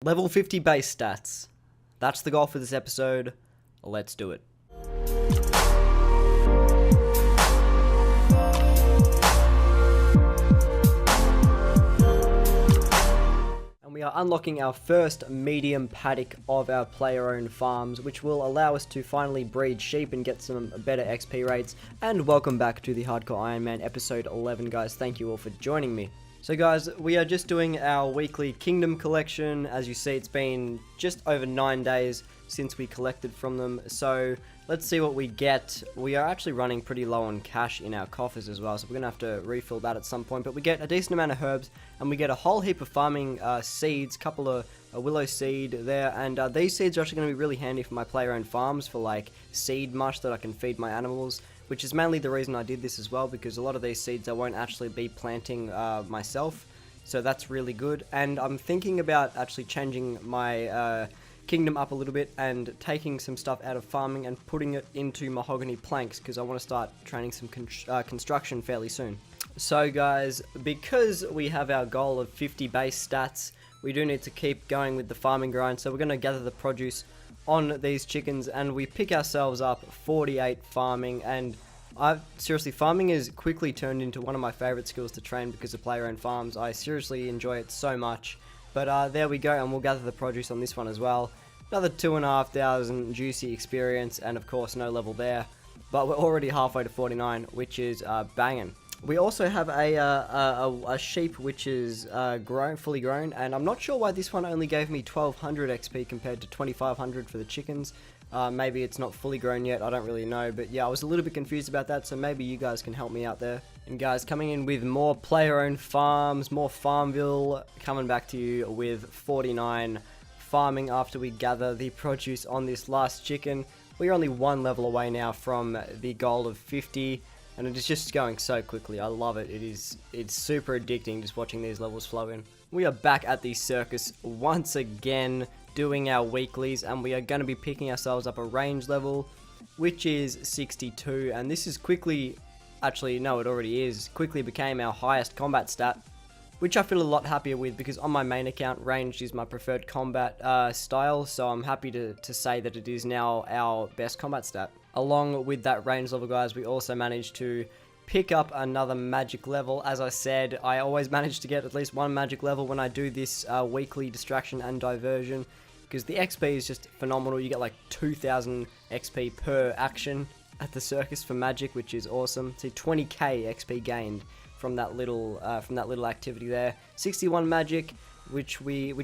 Level 50 base stats. That's the goal for this episode. Let's do it. We are unlocking our first medium paddock of our player-owned farms, which will allow us to finally breed sheep and get some better XP rates. And welcome back to the Hardcore Iron Man episode 11, guys. Thank you all for joining me. So guys, we are just doing our weekly kingdom collection. As you see, it's been just over 9 days since we collected from them. So let's see what we get. We are actually running pretty low on cash in our coffers as well, so we're going to have to refill that at some point. But we get a decent amount of herbs, and we get a whole heap of farming seeds, couple of a willow seed there, and these seeds are actually going to be really handy for my player-owned farms for like seed mush that I can feed my animals, which is mainly the reason I did this as well, because a lot of these seeds I won't actually be planting myself, so that's really good. And I'm thinking about actually changing my kingdom up a little bit and taking some stuff out of farming and putting it into mahogany planks, because I want to start training some construction fairly soon. So guys, because we have our goal of 50 base stats, we do need to keep going with the farming grind, so we're going to gather the produce on these chickens, and we pick ourselves up 48 farming. And seriously, farming has quickly turned into one of my favorite skills to train because of player-owned farms. I seriously enjoy it so much. But there we go, and we'll gather the produce on this one as well. Another 2,500 juicy experience, and of course no level there. But we're already halfway to 49, which is banging. We also have a sheep which is fully grown, and I'm not sure why this one only gave me 1,200 XP compared to 2,500 for the chickens. Maybe it's not fully grown yet, I don't really know. But yeah, I was a little bit confused about that, so maybe you guys can help me out there. And guys, coming in with more player-owned farms, more Farmville, coming back to you with 49 farming after we gather the produce on this last chicken. We're only one level away now from the goal of 50, and it is just going so quickly. I love it. It's super addicting just watching these levels flow in. We are back at the circus once again, doing our weeklies, and we are going to be picking ourselves up a range level, which is 62, and this is quickly, actually no, it already is, quickly became our highest combat stat, which I feel a lot happier with, because on my main account, ranged is my preferred combat style, so I'm happy to say that it is now our best combat stat. Along with that range level, guys, we also managed to pick up another magic level. As I said, I always manage to get at least one magic level when I do this weekly distraction and diversion, because the XP is just phenomenal. You get like 2,000 XP per action at the circus for magic, which is awesome. See, 20k XP gained from that little activity there. 61 magic, which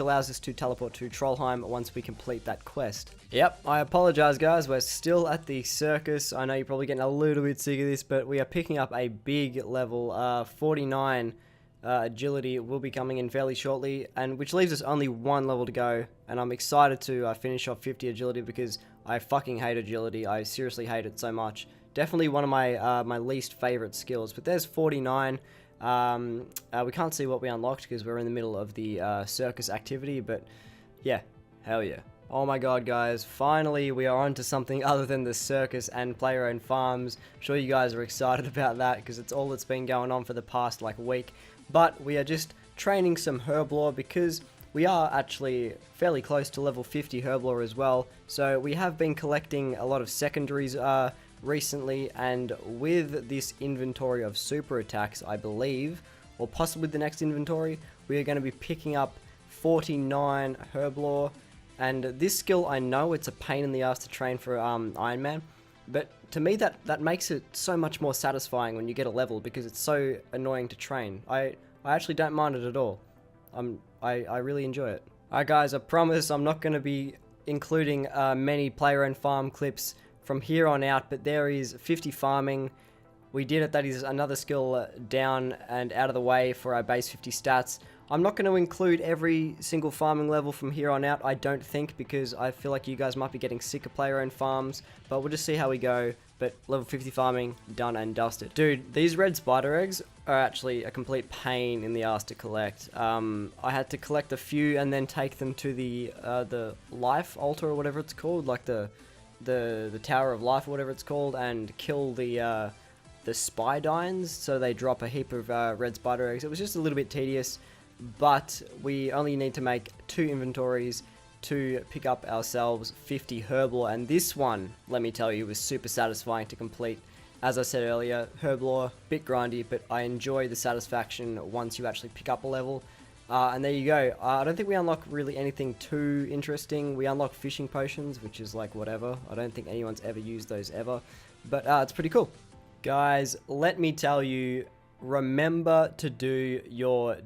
allows us to teleport to Trollheim once we complete that quest. Yep, I apologize guys, we're still at the circus. I know you're probably getting a little bit sick of this, but we are picking up a big level, 49 agility will be coming in fairly shortly, and which leaves us only one level to go, and I'm excited to finish off 50 agility, because I fucking hate agility. I seriously hate it so much. Definitely one of my my least favorite skills. But there's 49. We can't see what we unlocked because we're in the middle of the circus activity, but yeah, hell yeah. Oh my god guys, finally we are onto something other than the circus and player-owned farms. I'm sure you guys are excited about that, because it's all that's been going on for the past like week. But we are just training some herblore, because we are actually fairly close to level 50 herblore as well. So we have been collecting a lot of secondaries recently, and with this inventory of super attacks, I believe, or possibly the next inventory, we are going to be picking up 49 herblore. And this skill, I know it's a pain in the ass to train for Iron Man, but to me that makes it so much more satisfying when you get a level, because it's so annoying to train. I actually don't mind it at all. I really enjoy it. Alright guys, I promise I'm not going to be including many player-owned farm clips from here on out, but there is 50 farming. We did it. That is another skill down and out of the way for our base 50 stats. I'm not going to include every single farming level from here on out, I don't think, because I feel like you guys might be getting sick of player-owned farms, but we'll just see how we go. But level 50 farming, done and dusted. Dude, these red spider eggs are actually a complete pain in the ass to collect. I had to collect a few and then take them to the life altar or whatever it's called, like the Tower of Life or whatever it's called, and kill the spidines, so they drop a heap of red spider eggs. It was just a little bit tedious. but we only need to make 2 inventories to pick up ourselves 50 Herblore, and this one, let me tell you, was super satisfying to complete. As I said earlier, Herblore, bit grindy, but I enjoy the satisfaction once you actually pick up a level. And there you go. I don't think we unlock really anything too interesting. We unlock fishing potions, which is like whatever. I don't think anyone's ever used those ever, but it's pretty cool. Guys, let me tell you, remember to do your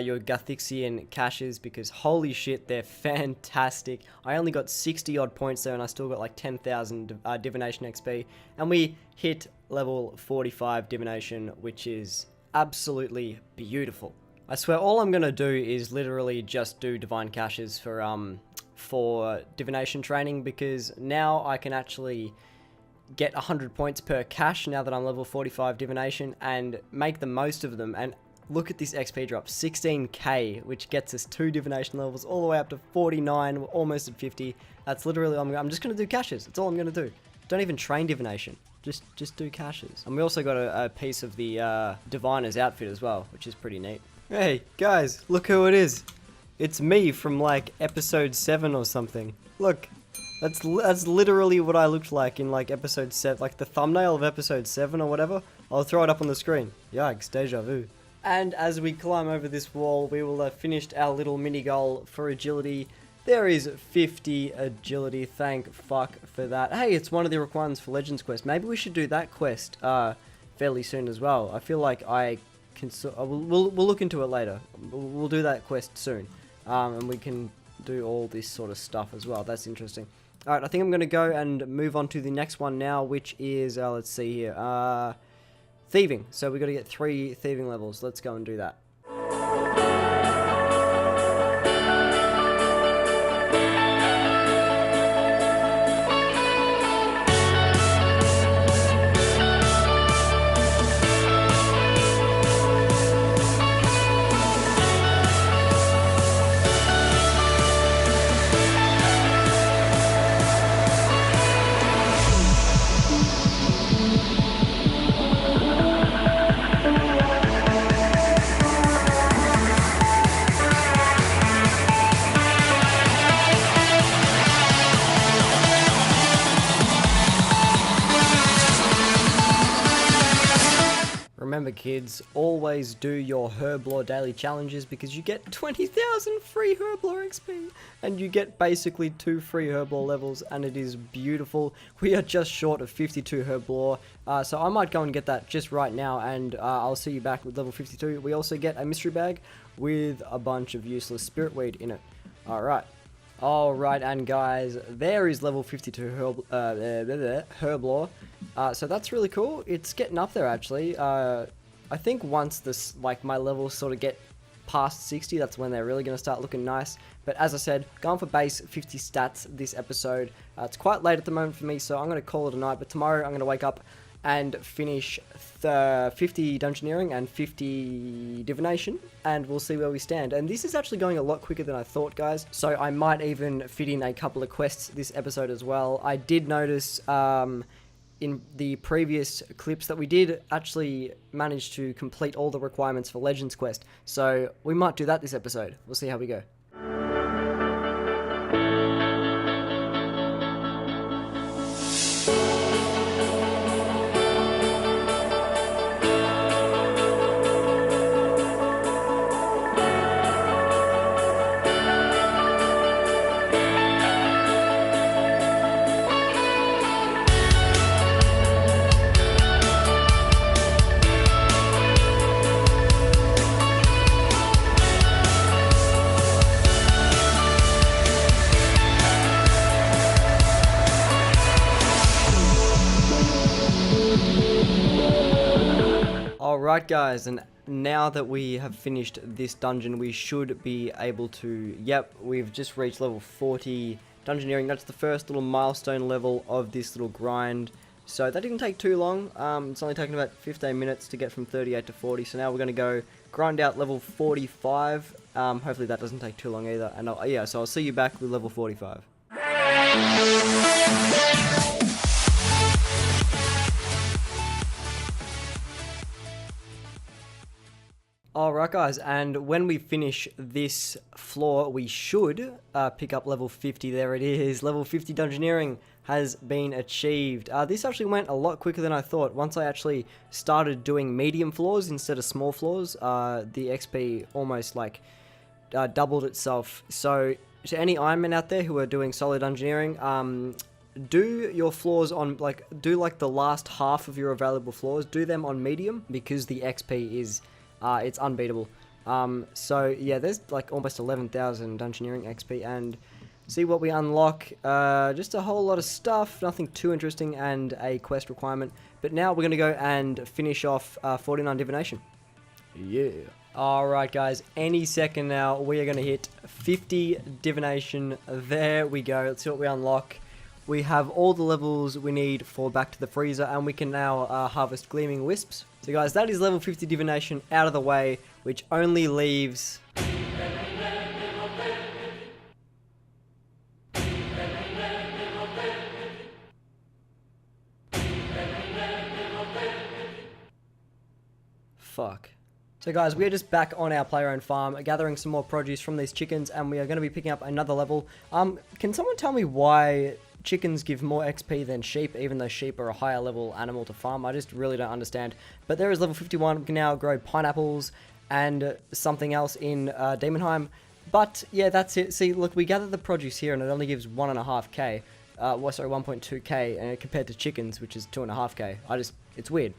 your Gathixian caches, because holy shit, they're fantastic. I only got 60 odd points there and I still got like 10,000 divination XP, and we hit level 45 divination, which is absolutely beautiful. I swear all I'm gonna do is literally just do divine caches for divination training, because now I can actually get 100 points per cache now that I'm level 45 divination and make the most of them. And look at this XP drop, 16k, which gets us 2 divination levels all the way up to 49. We're almost at 50. That's literally, I'm just going to do caches. That's all I'm going to do. Don't even train divination. Just do caches. And we also got a piece of the diviner's outfit as well, which is pretty neat. Hey, guys, look who it is. It's me from like episode 7 or something. Look. That's literally what I looked like in like episode 7, like the thumbnail of episode 7 or whatever. I'll throw it up on the screen. Yikes, deja vu. And as we climb over this wall, we will have finished our little mini goal for agility. There is 50 agility, thank fuck for that. Hey, it's one of the requirements for Legends quest. Maybe we should do that quest fairly soon as well. I feel like I can, we'll look into it later. We'll do that quest soon. And we can do all this sort of stuff as well. That's interesting. Alright, I think I'm going to go and move on to the next one now, which is, let's see here, thieving. So we've got to get 3 thieving levels. Let's go and do that. Remember kids, always do your Herblore daily challenges, because you get 20,000 free Herblore XP and you get basically 2 free Herblore levels, and it is beautiful. We are just short of 52 Herblore, so I might go and get that just right now, and I'll see you back with level 52. We also get a mystery bag with a bunch of useless spirit weed in it. Alright. Alright, and guys, there is level 52 Herblore. So that's really cool. It's getting up there, actually. I think once this, like, my levels sort of get past 60, that's when they're really going to start looking nice. But as I said, going for base 50 stats this episode. It's quite late at the moment for me, so I'm going to call it a night. But tomorrow I'm going to wake up and finish 50 dungeoneering and 50 divination, and we'll see where we stand. And this is actually going a lot quicker than I thought, guys, so I might even fit in a couple of quests this episode as well. I did notice in the previous clips that we did actually manage to complete all the requirements for Legends quest, so we might do that this episode. We'll see how we go. Alright guys, and now that we have finished this dungeon, we should be able to, yep, we've just reached level 40 dungeoneering. That's the first little milestone level of this little grind. So that didn't take too long. It's only taken about 15 minutes to get from 38 to 40. So now we're going to go grind out level 45. Hopefully that doesn't take too long either. And yeah, so I'll see you back with level 45. Alright guys, and when we finish this floor, we should pick up level 50. There it is. Level 50 Dungeoneering has been achieved. This actually went a lot quicker than I thought. Once I actually started doing medium floors instead of small floors, the XP almost like doubled itself. So to any Ironmen out there who are doing solo Dungeoneering, do your floors on, do the last half of your available floors, do them on medium, because the XP is... it's unbeatable. So yeah, there's like almost 11,000 Dungeoneering XP, and see what we unlock. Just a whole lot of stuff, nothing too interesting, and a quest requirement. But now we're going to go and finish off 49 Divination. Yeah. Alright guys, any second now we are going to hit 50 Divination. There we go. Let's see what we unlock. We have all the levels we need for Back to the Freezer, and we can now harvest Gleaming Wisps. So guys, that is level 50 Divination out of the way, which only leaves... Fuck. So guys, we are just back on our player-owned farm, gathering some more produce from these chickens, and we are going to be picking up another level. Can someone tell me why chickens give more XP than sheep, even though sheep are a higher level animal to farm? I just really don't understand. But there is level 51. We can now grow pineapples and something else in Demonheim. But yeah, that's it. See, look, we gather the produce here, and it only gives 1.5k. Sorry, 1.2k compared to chickens, which is 2.5k. It's weird.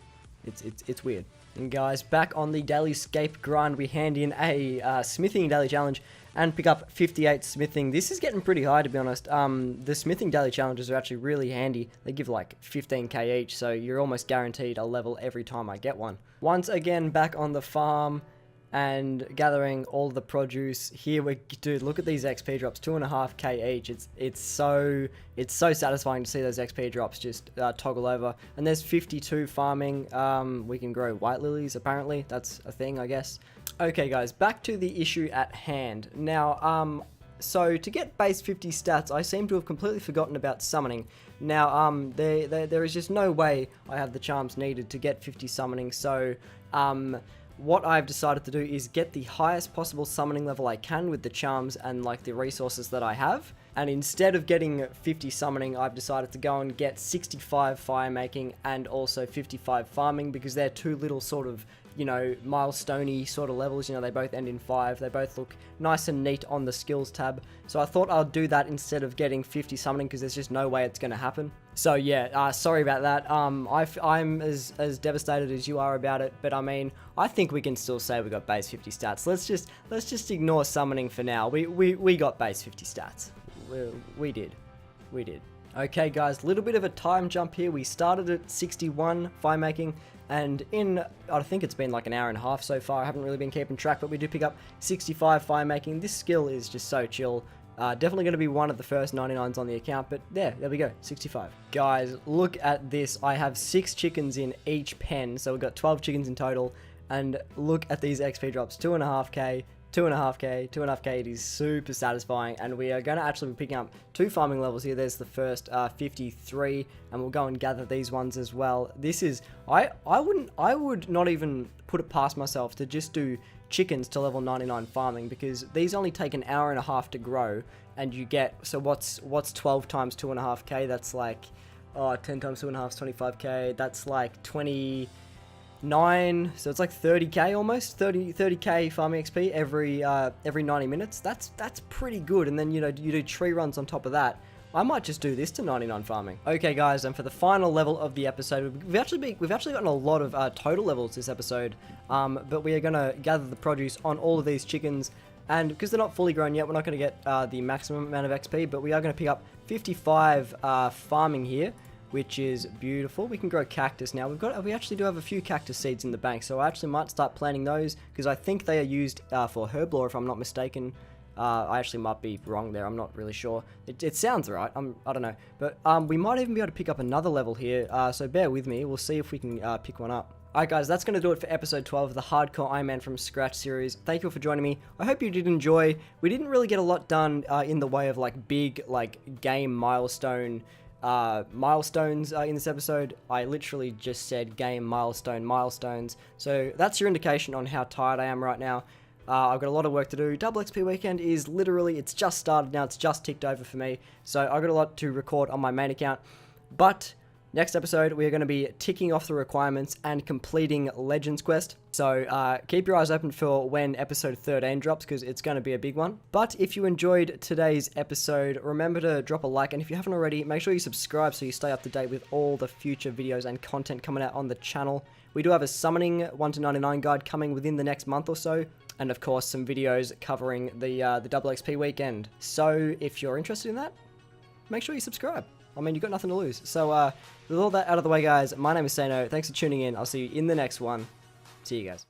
It's weird. And guys, back on the daily scape grind, we hand in a smithing daily challenge and pick up 58 smithing. This is getting pretty high, to be honest. The smithing daily challenges are actually really handy. They give like 15k each, so you're almost guaranteed a level every time I get one. Once again, back on the farm and gathering all the produce. Here dude, look at these XP drops, 2.5k each. It's so satisfying to see those XP drops just toggle over. And there's 52 farming. We can grow white lilies, apparently. That's a thing, I guess. Okay guys, back to the issue at hand. Now, so to get base 50 stats, I seem to have completely forgotten about summoning. Now, there is just no way I have the charms needed to get 50 summoning, so, what I've decided to do is get the highest possible summoning level I can with the charms and like the resources that I have. And instead of getting 50 summoning, I've decided to go and get 65 fire making and also 55 farming, because they're two little sort of, you know, milestone-y sort of levels. You know, they both end in 5. They both look nice and neat on the skills tab. So I thought I'd do that instead of getting 50 summoning, because there's just no way it's going to happen. So yeah, sorry about that. I'm as devastated as you are about it, but I mean, I think we can still say we got base 50 stats. Let's just ignore summoning for now. We got base 50 stats. We did. Okay guys, little bit of a time jump here. We started at 61 fire making, and I think it's been like an hour and a half so far. I haven't really been keeping track, but we do pick up 65 fire making. This skill is just so chill. Definitely going to be one of the first 99s on the account, but there we go, 65. Guys, look at this. I have 6 chickens in each pen, so we've got 12 chickens in total, and look at these XP drops, 2.5k, 2.5k, 2.5k. It is super satisfying, and we are going to actually be picking up 2 farming levels here. There's the first 53, and we'll go and gather these ones as well. This is, I would not even put it past myself to just do chickens to level 99 farming, because these only take an hour and a half to grow, and you get, so what's 12 times 2.5k? That's like, 10 times 2.5 is 25k. That's like 29, so it's like 30k almost, 30k farming XP every 90 minutes. That's pretty good. And then, you know, you do tree runs on top of that. I might just do this to 99 farming. Okay guys, and for the final level of the episode, we've actually gotten a lot of total levels this episode, but we are going to gather the produce on all of these chickens, and because they're not fully grown yet, we're not going to get the maximum amount of XP, but we are going to pick up 55 farming here, which is beautiful. We can grow cactus now. We actually do have a few cactus seeds in the bank, so I actually might start planting those, because I think they are used for herblore, if I'm not mistaken. I actually might be wrong there. I'm not really sure. It sounds right. I don't know. But we might even be able to pick up another level here. So bear with me. We'll see if we can pick one up. Alright guys, that's going to do it for episode 12 of the Hardcore IronMan from Scratch series. Thank you all for joining me. I hope you did enjoy. We didn't really get a lot done in the way of like big like game milestone milestones in this episode. I literally just said game milestones. So that's your indication on how tired I am right now. I've got a lot of work to do. Double XP weekend is literally, it's just started now. It's just ticked over for me. So I've got a lot to record on my main account. But next episode, we are going to be ticking off the requirements and completing Legends Quest. So keep your eyes open for when episode 13 drops, because it's going to be a big one. But if you enjoyed today's episode, remember to drop a like. And if you haven't already, make sure you subscribe so you stay up to date with all the future videos and content coming out on the channel. We do have a summoning 1 to 99 guide coming within the next month or so. And of course, some videos covering the double XP weekend. So if you're interested in that, make sure you subscribe. I mean, you've got nothing to lose. So with all that out of the way, guys, my name is Sano. Thanks for tuning in. I'll see you in the next one. See you guys.